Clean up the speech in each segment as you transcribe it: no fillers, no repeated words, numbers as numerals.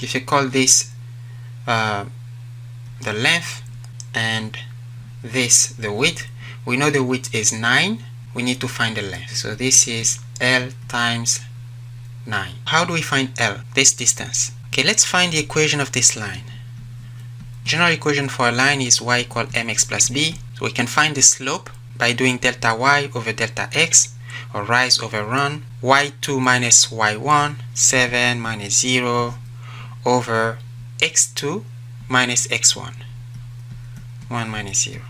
If you call this the length and this the width, we know the width is 9, we need to find the length. So this is L times 9. How do we find L? This distance. Okay, let's find the equation of this line. General equation for a line is y equal mx plus b. So we can find the slope by doing delta y over delta x, or rise over run, y2 minus y1, 7 minus 0 over x2 minus x1, 1 minus 0.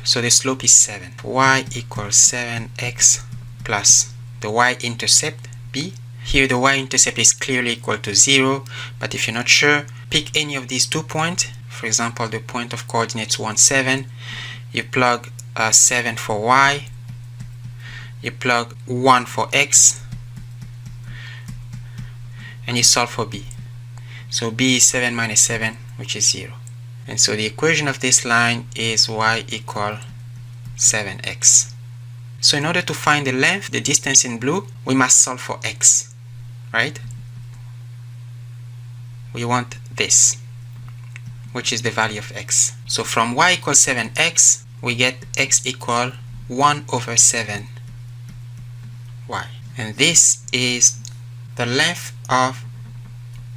So the slope is 7. Y equals 7x plus the y-intercept b. Here the y-intercept is clearly equal to 0, but if you're not sure, pick any of these 2 points. For example, the point of coordinates 1, 7. You plug 7 for y, you plug 1 for x, and you solve for b. So b is 7 minus 7, which is 0. And so the equation of this line is y equal 7x. So in order to find the length, the distance in blue, we must solve for x, right? We want this, which is the value of x. So from y equals 7x, we get x equal 1 over 7 y. And this is the length of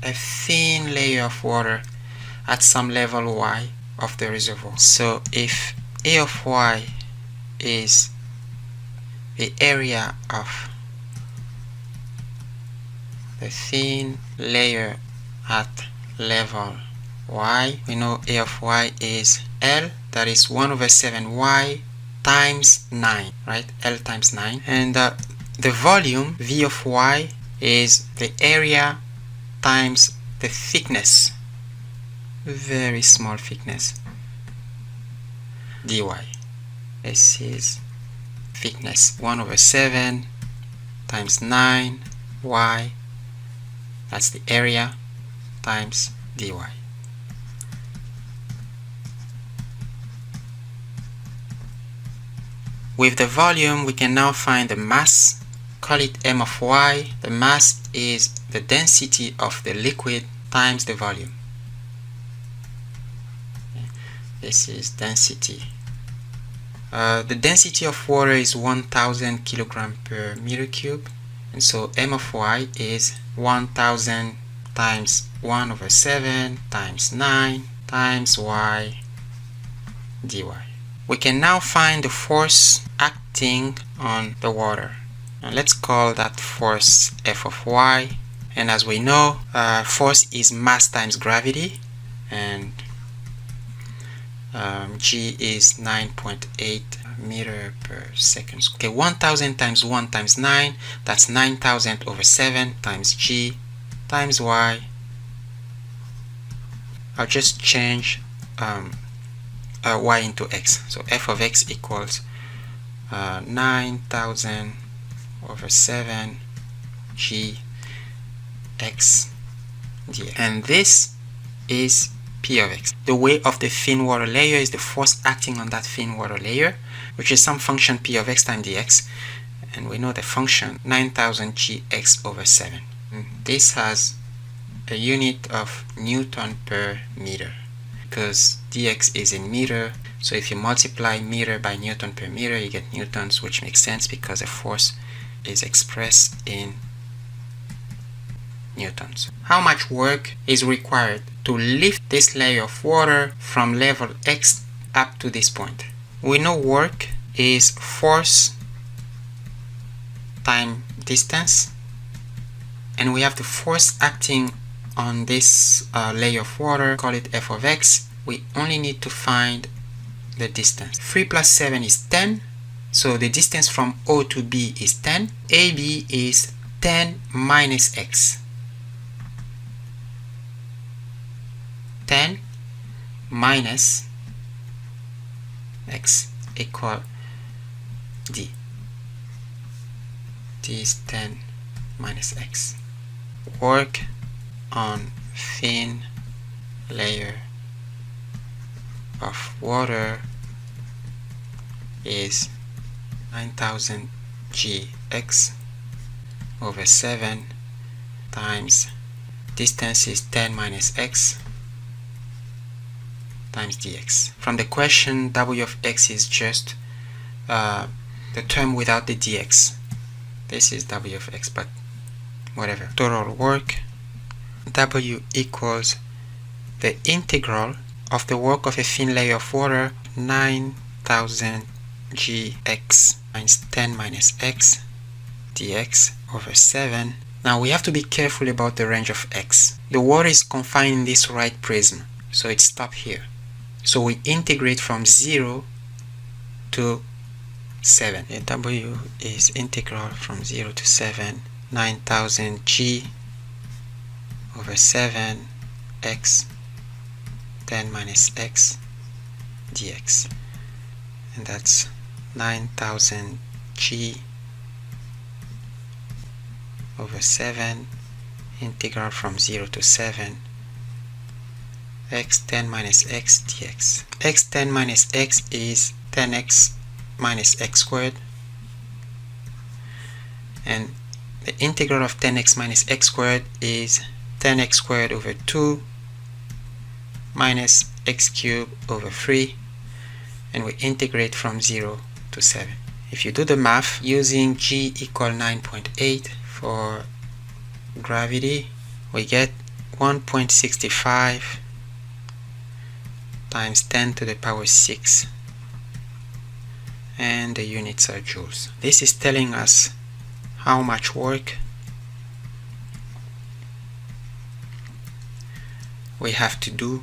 a thin layer of water at some level y of the reservoir. So if A of y is the area of the thin layer at level y, we know A of y is L, that is 1 over 7y times 9, right? L times 9. And the volume V of y is the area times the thickness, very small thickness, dy. This is thickness, 1 over 7 times 9 y, that's the area, times dy. With the volume, we can now find the mass. Call it m of y. The mass is the density of the liquid times the volume. This is density. The density of water is 1000 kilogram per meter cube, and so m of y is 1000 times 1 over 7 times 9 times y dy. We can now find the force acting on the water. Now let's call that force F of y, and as we know, force is mass times gravity, and G is 9.8 meter per second. Okay, 1000 times 1 times 9, that's 9000 over 7 times G times y. I'll just change y into x. So f of x equals 9000 over 7 g x dx. And this is P of x. The weight of the thin water layer is the force acting on that thin water layer, which is some function P of x times dx. And we know the function 9000 gx over 7. And this has a unit of Newton per meter, because dx is in meter. So if you multiply meter by Newton per meter, you get newtons, which makes sense because the force is expressed in newtons. How much work is required to lift this layer of water from level x up to this point? We know work is force times distance, and we have the force acting on this layer of water, call it f of x. We only need to find the distance. 3 plus 7 is 10, so the distance from O to B is 10. AB is 10 minus x. 10 minus x equal D. D is 10 minus x. Work on thin layer of water is 9000 gx over 7 times distance is 10 minus x times dx. From the question, w of x is just the term without the dx. This is w of x, but whatever. Total work, w equals the integral of the work of a thin layer of water, 9,000 gx times 10 minus x dx over 7. Now we have to be careful about the range of x. The water is confined in this right prism, so it stops here. So we integrate from 0 to 7. The w is integral from 0 to 7, 9,000 g over 7 x 10 minus x dx, and that's 9,000 g over 7 integral from 0 to 7 x 10 minus x dx. X 10 minus x is 10x minus x squared, and the integral of 10x minus x squared is 10x squared over 2 minus x cubed over 3, and we integrate from 0 to 7. If you do the math using g equal 9.8 for gravity, we get 1.65 times 10 to the power 6, and the units are joules. This is telling us how much work we have to do